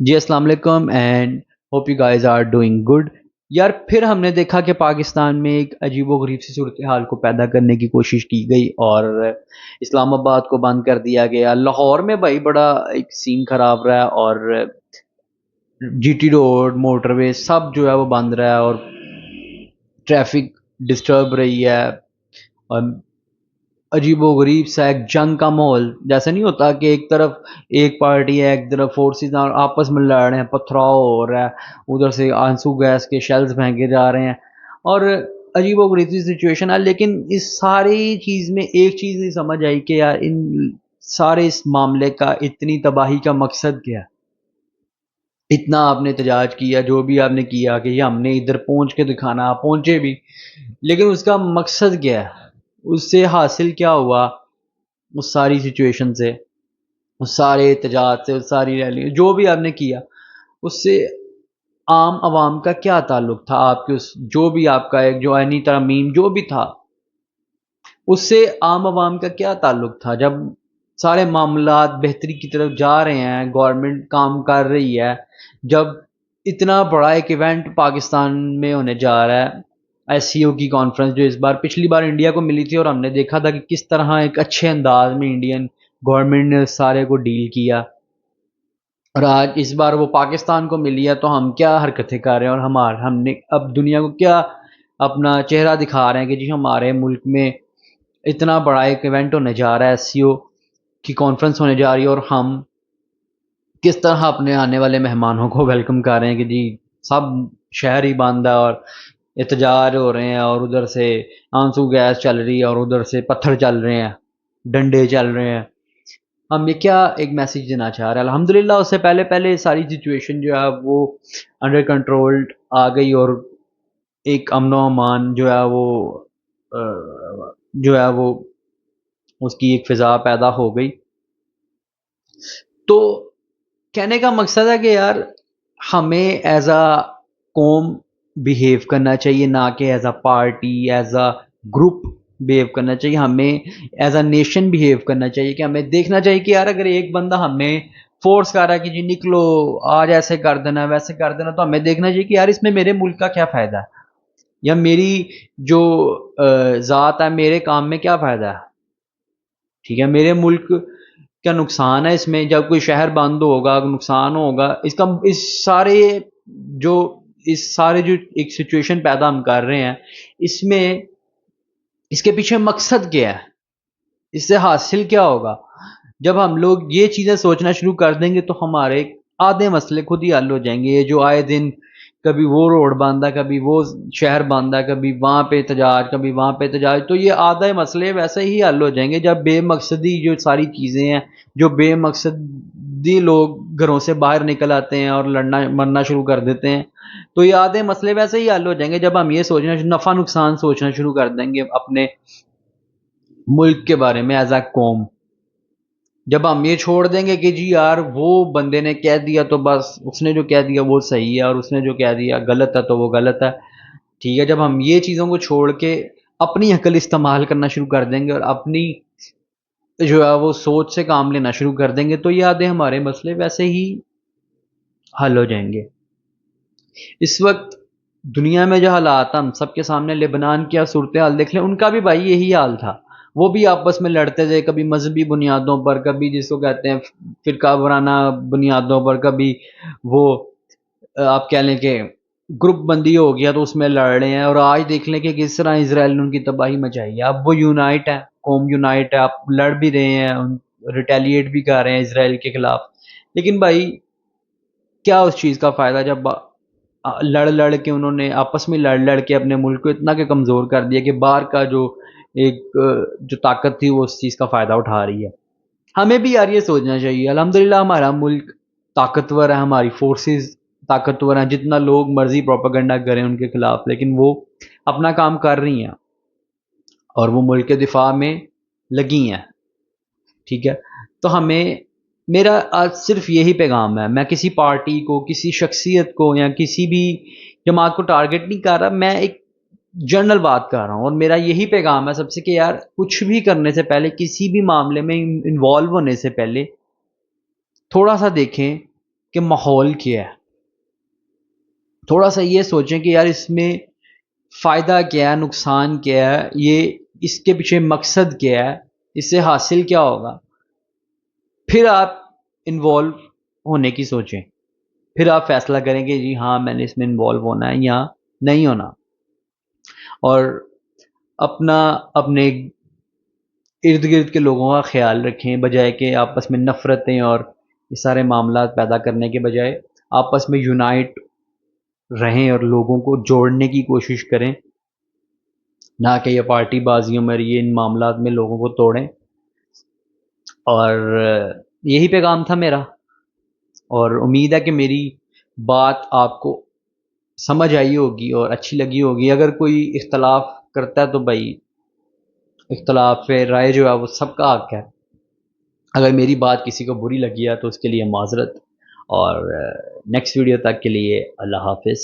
جی السلام علیکم and hope you guys are doing good. یار پھر ہم نے دیکھا کہ پاکستان میں ایک عجیب و غریب سی صورتحال کو پیدا کرنے کی کوشش کی گئی اور اسلام آباد کو بند کر دیا گیا. لاہور میں بھائی بڑا ایک سین خراب رہا اور جی ٹی روڈ موٹر وے سب جو ہے وہ بند رہا ہے اور ٹریفک ڈسٹرب رہی ہے اور عجیب و غریب سا ایک جنگ کا ماحول جیسا نہیں ہوتا کہ ایک طرف ایک پارٹی ہے ایک طرف فورسز آپس میں لڑ رہے ہیں پتھراؤ ہو رہا ہے ادھر سے آنسو گیس کے شیلز پھینکے جا رہے ہیں اور عجیب و غریب سی سچویشن ہے. لیکن اس ساری چیز میں ایک چیز نہیں سمجھ آئی کہ یار ان سارے اس معاملے کا اتنی تباہی کا مقصد کیا ہے. اتنا آپ نے احتجاج کیا جو بھی آپ نے کیا کہ یہ ہم نے ادھر پہنچ کے دکھانا پہنچے بھی لیکن اس کا مقصد کیا ہے, اس سے حاصل کیا ہوا اس ساری سچویشن سے, اس سارے احتجاج سے, اس ساری ریلی جو بھی آپ نے کیا اس سے عام عوام کا کیا تعلق تھا. آپ کے اس جو بھی آپ کا ایک جو عینی ترمیم جو بھی تھا اس سے عام عوام کا کیا تعلق تھا جب سارے معاملات بہتری کی طرف جا رہے ہیں, گورنمنٹ کام کر رہی ہے, جب اتنا بڑا ایک ایونٹ پاکستان میں ہونے جا رہا ہے ایس سی او کی کانفرنس جو اس بار پچھلی بار انڈیا کو ملی تھی اور ہم نے دیکھا تھا کہ کس طرح ایک اچھے انداز میں انڈین گورنمنٹ نے سارے کو ڈیل کیا, اور آج اس بار وہ پاکستان کو ملی ہے تو ہم کیا حرکتیں کر رہے ہیں اور ہم نے اب دنیا کو کیا اپنا چہرہ دکھا رہے ہیں کہ جی ہمارے ملک میں اتنا بڑا ایک ایونٹ ہونے جا رہا ہے, ایس سی او کی کانفرنس ہونے جا رہی ہے اور ہم کس طرح اپنے آنے والے مہمانوں کو ویلکم کر رہے ہیں کہ جی سب شہر ہی بند ہے اور احتجاج ہو رہے ہیں اور ادھر سے آنسو گیس چل رہی ہے اور ادھر سے پتھر چل رہے ہیں, ڈنڈے چل رہے ہیں. ہم یہ کیا ایک میسیج دینا چاہ رہے ہیں؟ الحمدللہ اس سے پہلے پہلے ساری سچویشن جو ہے وہ انڈر کنٹرول آ گئی اور ایک امن و امان جو ہے وہ جو ہے وہ اس کی ایک فضا پیدا ہو گئی. تو کہنے کا مقصد ہے کہ یار ہمیں ایز اے قوم بیہیو کرنا چاہیے, نہ کہ as a party as a group behave کرنا چاہیے. ہمیں ایز اے نیشن بیہیو کرنا چاہیے کہ ہمیں دیکھنا چاہیے کہ یار اگر ایک بندہ ہمیں فورس کر رہا ہے کہ جی نکلو آج ایسے کر دینا ویسے کر دینا, تو ہمیں دیکھنا چاہیے کہ یار اس میں میرے ملک کا کیا فائدہ ہے یا میری جو ذات ہے میرے کام میں کیا فائدہ ہے. ٹھیک ہے, میرے ملک کا نقصان ہے اس میں, جب کوئی شہر بند ہوگا نقصان ہوگا اس کا, جو اس سارے جو ایک سچویشن پیدا ہم کر رہے ہیں اس میں اس کے پیچھے مقصد کیا ہے, اس سے حاصل کیا ہوگا. جب ہم لوگ یہ چیزیں سوچنا شروع کر دیں گے تو ہمارے آدھے مسئلے خود ہی حل ہو جائیں گے. یہ جو آئے دن کبھی وہ روڈ بند ہے کبھی وہ شہر بند ہے کبھی وہاں پہ احتجاج کبھی وہاں پہ احتجاج, تو یہ آدھے مسئلے ویسے ہی حل ہو جائیں گے جب بے مقصدی جو ساری چیزیں ہیں, جو بے مقصدی لوگ گھروں سے باہر نکل آتے ہیں اور لڑنا مرنا شروع کر دیتے ہیں, تو یہ آدھے مسئلے ویسے ہی حل ہو جائیں گے جب ہم یہ سوچنا نفع نقصان سوچنا شروع کر دیں گے اپنے ملک کے بارے میں ایز اے قوم. جب ہم یہ چھوڑ دیں گے کہ جی یار وہ بندے نے کہہ دیا تو بس اس نے جو کہہ دیا وہ صحیح ہے اور اس نے جو کہہ دیا غلط ہے تو وہ غلط ہے, ٹھیک ہے, جب ہم یہ چیزوں کو چھوڑ کے اپنی عقل استعمال کرنا شروع کر دیں گے اور اپنی جو ہے وہ سوچ سے کام لینا شروع کر دیں گے تو یہ آدھے ہمارے مسئلے ویسے ہی حل ہو جائیں گے. اس وقت دنیا میں جو حالات ہم سب کے سامنے لبنان کی صورتحال دیکھ لیں, ان کا بھی بھائی یہی حال تھا. وہ بھی آپس میں لڑتے تھے, کبھی مذہبی بنیادوں پر, کبھی جس کو کہتے ہیں فرقہ وارانہ بنیادوں پر, کبھی وہ آپ کہہ لیں کہ گروپ بندی ہو گیا تو اس میں لڑ رہے ہیں. اور آج دیکھ لیں کہ کس طرح اسرائیل نے ان کی تباہی مچائی ہے. اب وہ یونائٹ ہے, قوم یونائٹ ہے, آپ لڑ بھی رہے ہیں, ریٹیلیٹ بھی کر رہے ہیں اسرائیل کے خلاف. لیکن بھائی کیا اس چیز کا فائدہ جب لڑ کے انہوں نے آپس میں لڑ کے اپنے ملک کو اتنا کہ کمزور کر دیا کہ باہر کا جو ایک جو طاقت تھی وہ اس چیز کا فائدہ اٹھا رہی ہے. ہمیں بھی یار یہ سوچنا چاہیے. الحمدللہ ہمارا ملک طاقتور ہے, ہماری فورسز طاقتور ہیں, جتنا لوگ مرضی پروپیگنڈا کریں ان کے خلاف, لیکن وہ اپنا کام کر رہی ہیں اور وہ ملک کے دفاع میں لگی ہیں. ٹھیک ہے, تو ہمیں میرا آج صرف یہی پیغام ہے. میں کسی پارٹی کو, کسی شخصیت کو یا کسی بھی جماعت کو ٹارگٹ نہیں کر رہا, میں ایک جنرل بات کر رہا ہوں. اور میرا یہی پیغام ہے سب سے کہ یار کچھ بھی کرنے سے پہلے, کسی بھی معاملے میں انوالو ہونے سے پہلے تھوڑا سا دیکھیں کہ ماحول کیا ہے، تھوڑا سا یہ سوچیں کہ یار اس میں فائدہ کیا ہے، نقصان کیا ہے، یہ اس کے پیچھے مقصد کیا ہے، اس سے حاصل کیا ہوگا، پھر آپ انوالو ہونے کی سوچیں، پھر آپ فیصلہ کریں کہ جی ہاں میں نے اس میں انوالو ہونا ہے یا نہیں ہونا. اور اپنے ارد گرد کے لوگوں کا خیال رکھیں، بجائے کہ آپس میں نفرتیں اور یہ سارے معاملات پیدا کرنے کے بجائے آپس میں یونائٹ رہیں اور لوگوں کو جوڑنے کی کوشش کریں، نہ کہ یہ پارٹی بازیوں میں یہ ان معاملات میں لوگوں کو توڑیں. اور یہی پیغام تھا میرا، اور امید ہے کہ میری بات آپ کو سمجھ آئی ہوگی اور اچھی لگی ہوگی. اگر کوئی اختلاف کرتا ہے تو بھائی اختلاف رائے جو ہے وہ سب کا حق ہے. اگر میری بات کسی کو بری لگی ہے تو اس کے لیے معذرت، اور نیکسٹ ویڈیو تک کے لیے اللہ حافظ.